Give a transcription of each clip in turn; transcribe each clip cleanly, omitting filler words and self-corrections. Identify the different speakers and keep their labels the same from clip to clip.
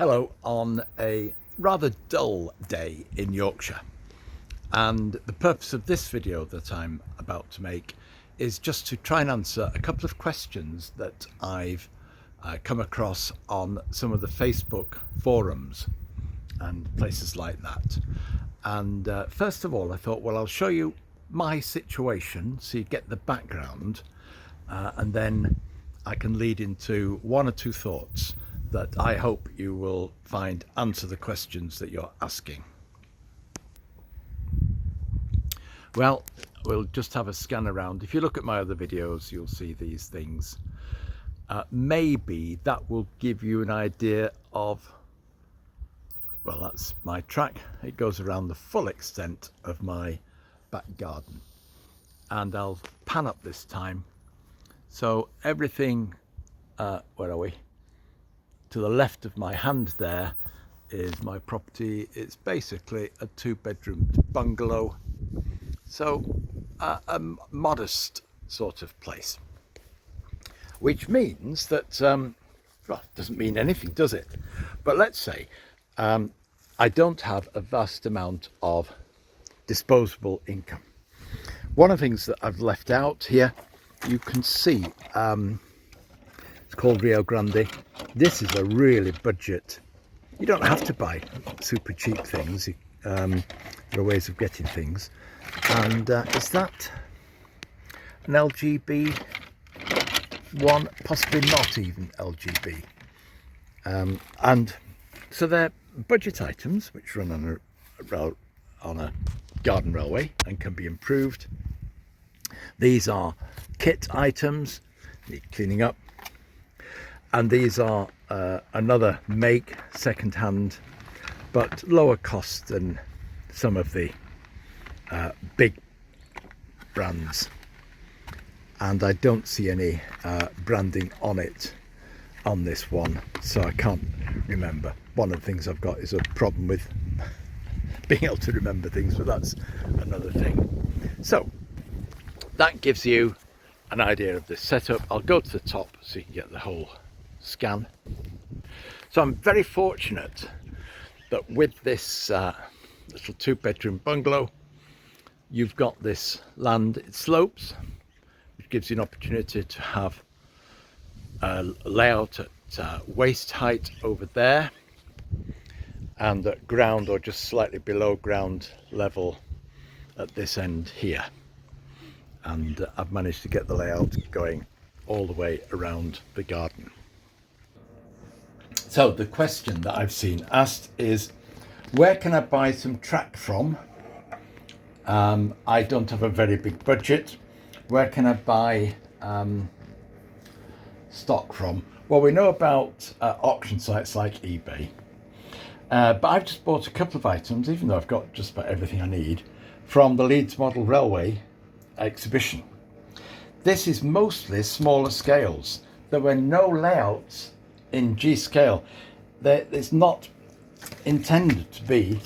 Speaker 1: Hello on a rather dull day in Yorkshire, and the purpose of this video that I'm about to make is just to try and answer a couple of questions that I've come across on some of the Facebook forums and places like that. And first of all, I thought, well, I'll show you my situation so you get the background, and then I can lead into one or two thoughts that I hope you will find answer the questions that you're asking. Well, we'll just have a scan around. If you look at my other videos, you'll see these things. Maybe that will give you an idea of, well, that's my track. It goes around the full extent of my back garden. And I'll pan up this time. So everything, where are we? To the left of my hand there is my property. It's basically a 2-bedroom bungalow. So a modest sort of place, which means that, well, it doesn't mean anything, does it? But let's say I don't have a vast amount of disposable income. One of the things that I've left out here, you can see, it's called Rio Grande. This is a really budget. You don't have to buy super cheap things. There are ways of getting things. And is that an LGB one? Possibly not even LGB. And so they're budget items which run on a garden railway and can be improved. These are kit items, need cleaning up. And these are another make, second-hand, but lower cost than some of the big brands. And I don't see any branding on it on this one, so I can't remember. One of the things I've got is a problem with being able to remember things, but that's another thing. So that gives you an idea of this setup. I'll go to the top so you can get the whole scan. So I'm very fortunate that with this little 2-bedroom bungalow, you've got this land, it slopes, which gives you an opportunity to have a layout at waist height over there, and at ground or just slightly below ground level at this end here. And I've managed to get the layout going all the way around the garden. So the question that I've seen asked is, where can I buy some track from? I don't have a very big budget. Where can I buy stock from? Well, we know about auction sites like eBay, but I've just bought a couple of items, even though I've got just about everything I need, from the Leeds Model Railway exhibition. This is mostly smaller scales. There were no layouts in G scale. It's not intended to be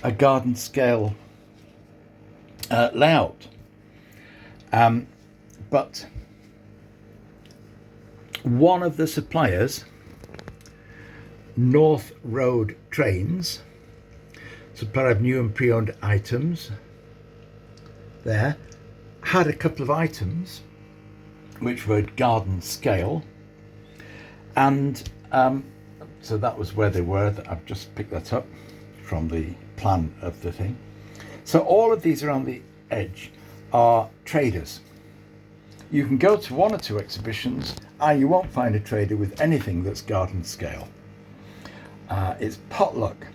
Speaker 1: a garden scale layout, but one of the suppliers, North Road Trains, supplier of new and pre-owned items, there had a couple of items which were garden scale, and so that was where they were. I've just picked that up from the plan of the thing. So all of these around the edge are traders. You can go to one or two exhibitions and you won't find a trader with anything that's garden scale. It's potluck.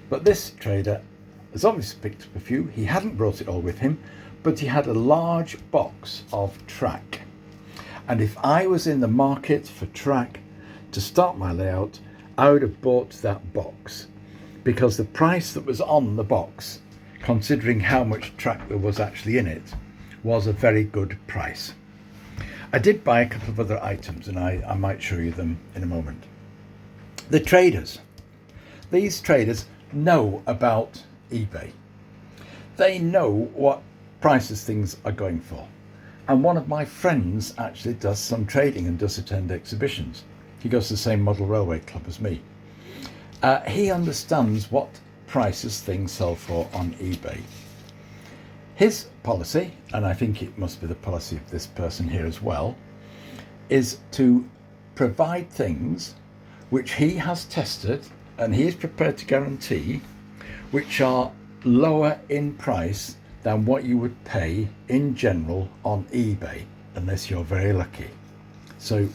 Speaker 1: But this trader has obviously picked up a few. He hadn't brought it all with him, but he had a large box of track. And if I was in the market for track to start my layout, I would have bought that box, because the price that was on the box, considering how much track there was actually in it, was a very good price. I did buy a couple of other items, and I might show you them in a moment. The traders. These traders know about eBay. They know what prices things are going for. And one of my friends actually does some trading and does attend exhibitions. He goes to the same model railway club as me. He understands what prices things sell for on eBay. His policy, and I think it must be the policy of this person here as well, is to provide things which he has tested and he is prepared to guarantee, which are lower in price than what you would pay in general on eBay, unless you're very lucky. So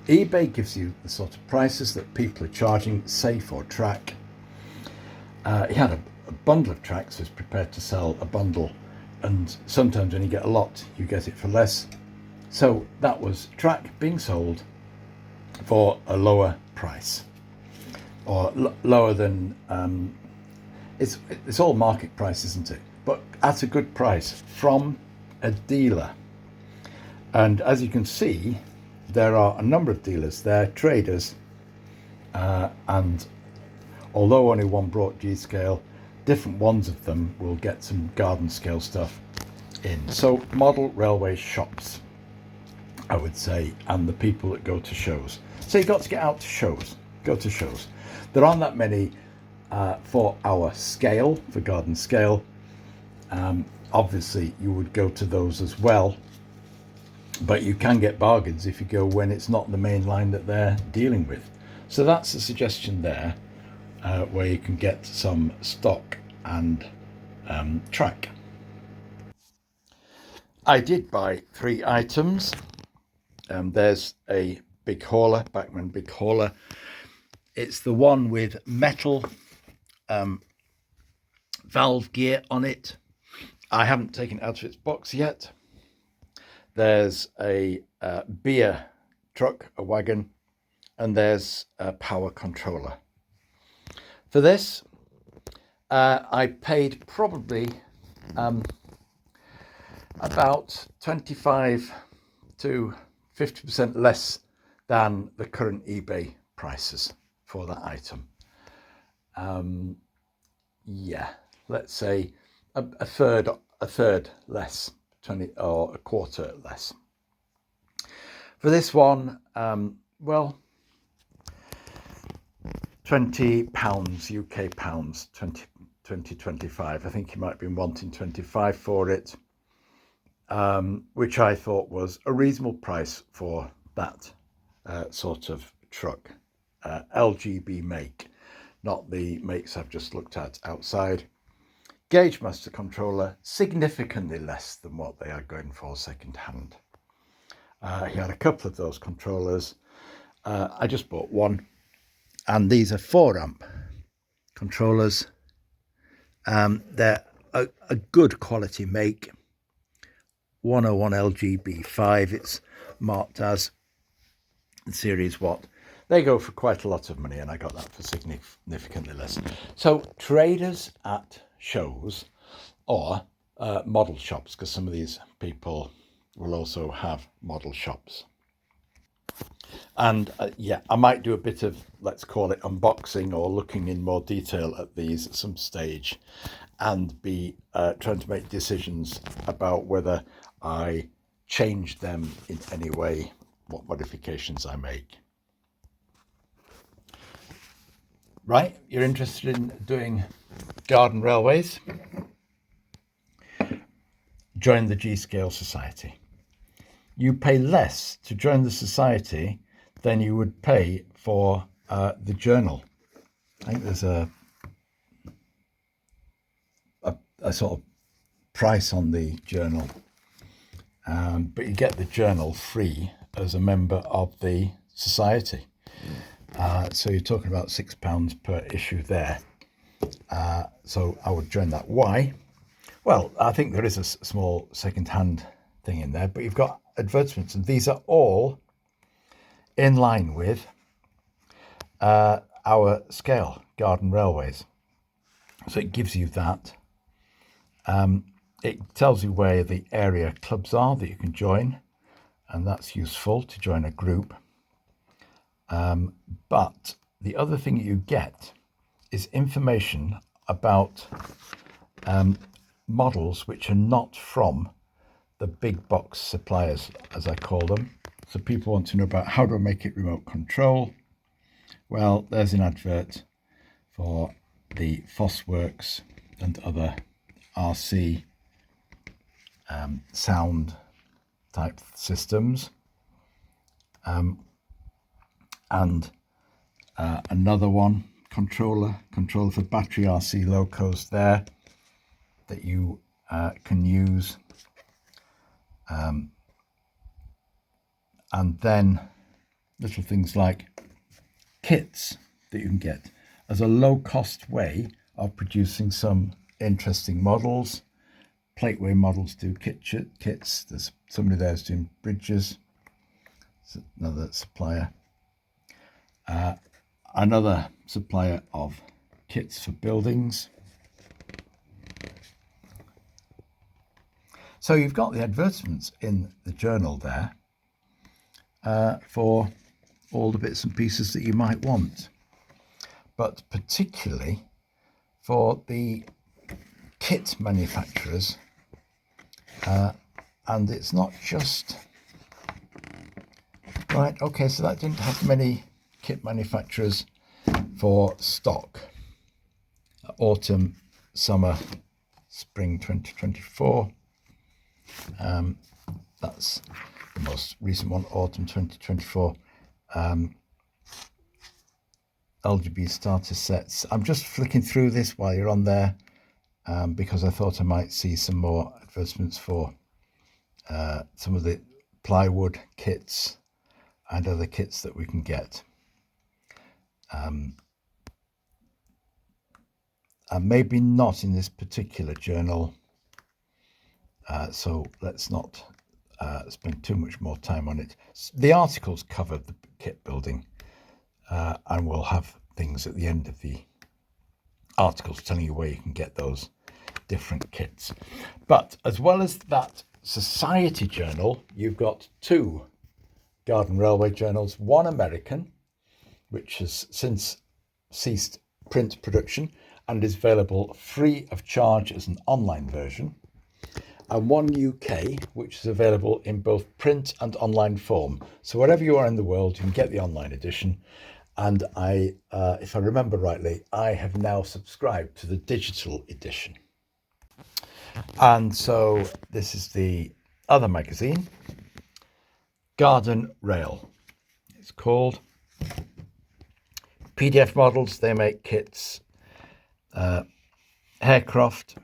Speaker 1: eBay gives you the sort of prices that people are charging, say for track. He had a bundle of tracks, so he's prepared to sell a bundle, and sometimes when you get a lot, you get it for less. So that was track being sold for a lower price, or lower than, it's all market price, isn't it? But at a good price from a dealer. And as you can see, there are a number of dealers there, traders, and although only one brought G-Scale, different ones of them will get some garden scale stuff in. So model railway shops, I would say, and the people that go to shows. So you've got to get out to shows, go to shows. There aren't that many for our scale, for garden scale. Obviously you would go to those as well, but you can get bargains if you go when it's not the main line that they're dealing with. So that's a suggestion there, where you can get some stock and track. I did buy 3 items. There's a big hauler, Bachmann big hauler. It's the one with metal valve gear on it. I haven't taken it out of its box yet. There's a beer truck, a wagon, and there's a power controller. For this, I paid probably about 25 to 50% less than the current eBay prices for that item. Yeah, let's say a third less, 20 or a quarter less. For this one, well, £20 UK pounds, 25. I think he might have been wanting 25 for it, which I thought was a reasonable price for that sort of truck. LGB make, not the makes I've just looked at outside. Gauge master controller, significantly less than what they are going for second hand. He had a couple of those controllers. I just bought one, and these are 4 amp controllers. They're a good quality make. 101 LGB5, it's marked as series watt. They go for quite a lot of money, and I got that for significantly less. So traders at shows or model shops, because some of these people will also have model shops. And yeah, I might do a bit of, let's call it unboxing or looking in more detail at these at some stage, and be trying to make decisions about whether I change them in any way, what modifications I make. Right, you're interested in doing garden railways? Join the G-Scale Society. You pay less to join the society than you would pay for the journal. I think there's a sort of price on the journal, but you get the journal free as a member of the society. So you're talking about £6 per issue there. So I would join that. Why? Well, I think there is a small second-hand thing in there, but you've got advertisements, and these are all in line with our scale, Garden Railways. So it gives you that. It tells you where the area clubs are that you can join, and that's useful to join a group. But the other thing you get is information about models which are not from the big box suppliers, as I call them. So people want to know about, how do I make it remote control? Well, there's an advert. for the Fossworks and other RC sound type systems, and another one, controller for battery RC locos there that you can use, and then little things like kits that you can get as a low-cost way of producing some interesting models. Plateway Models do kits. There's somebody there who's doing bridges. It's another supplier. Another supplier of kits for buildings. So you've got the advertisements in the journal there for all the bits and pieces that you might want, but particularly for the kit manufacturers, and it's not just right. Okay, so that didn't have many kit manufacturers for stock. Autumn, summer, spring 2024. That's the most recent one, autumn 2024. LGB starter sets. I'm just flicking through this while you're on there, because I thought I might see some more advertisements for some of the plywood kits and other kits that we can get. And maybe not in this particular journal, so let's not spend too much more time on it. The articles cover the kit building, and we'll have things at the end of the articles telling you where you can get those different kits. But as well as that society journal, you've got two Garden Railway journals, one American, which has since ceased print production and is available free of charge as an online version, and one UK, which is available in both print and online form. So wherever you are in the world, you can get the online edition. And I, if I remember rightly, I have now subscribed to the digital edition. And so this is the other magazine, Garden Rail, it's called. PDF models, they make kits. Haircroft,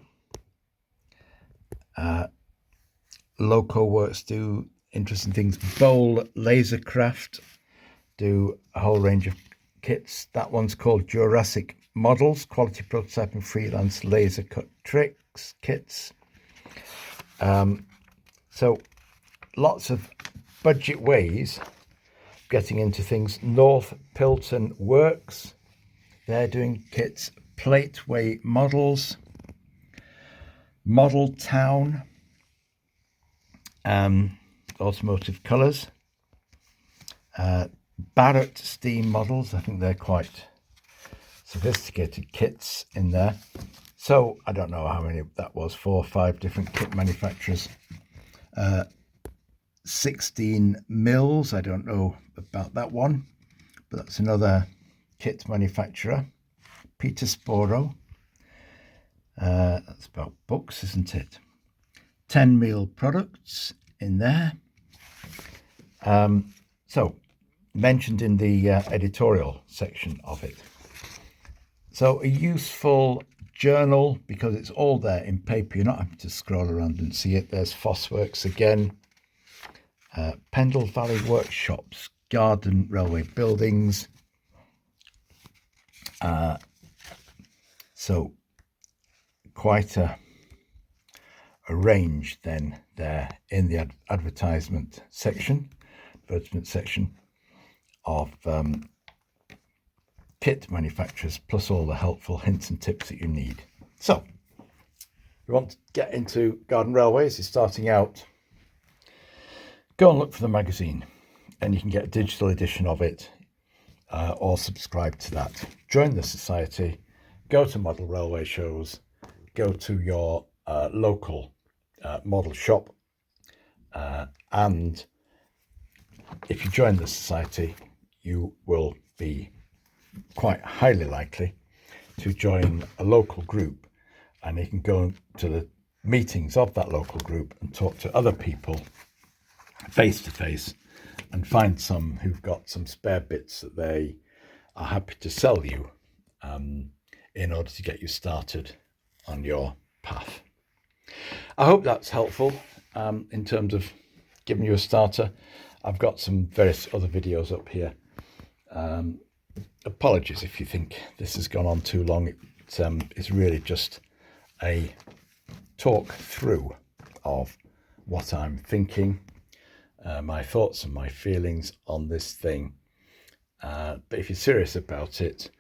Speaker 1: Loco Works do interesting things. Bowl Lasercraft do a whole range of kits. That one's called Jurassic Models, quality prototyping freelance laser cut tricks kits. So lots of budget ways of getting into things. North Pilton Works, they're doing kits. Plateway Models, Model Town, Automotive Colours, Barrett Steam Models. I think they're quite sophisticated kits in there. So I don't know how many that was, 4 or 5 different kit manufacturers. 16 Mills, I don't know about that one, but that's another kit manufacturer. Peter Sporo, that's about books, isn't it? 10 Meal Products in there. So mentioned in the editorial section of it. So a useful journal, because it's all there in paper. You're not having to scroll around and see it. There's Fossworks again. Pendle Valley Workshops, Garden Railway Buildings. So quite a range then there in the advertisement section of kit manufacturers, plus all the helpful hints and tips that you need. So if you want to get into Garden Railways, you're starting out, go and look for the magazine, and you can get a digital edition of it, or subscribe to that. Join the society, go to model railway shows, go to your local model shop, and if you join the society, you will be quite highly likely to join a local group, and you can go to the meetings of that local group and talk to other people face to face, and find some who've got some spare bits that they are happy to sell you in order to get you started on your path. I hope that's helpful in terms of giving you a starter. I've got some various other videos up here. Apologies if you think this has gone on too long. It's really just a talk through of what I'm thinking, my thoughts and my feelings on this thing. But if you're serious about it,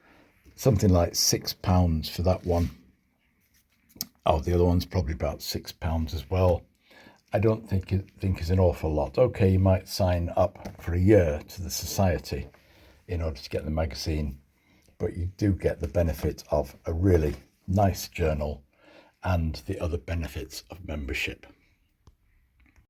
Speaker 1: something like £6 for that one. Oh, the other one's probably about £6 as well. I don't think is an awful lot. Okay, you might sign up for a year to the society in order to get the magazine, but you do get the benefit of a really nice journal and the other benefits of membership.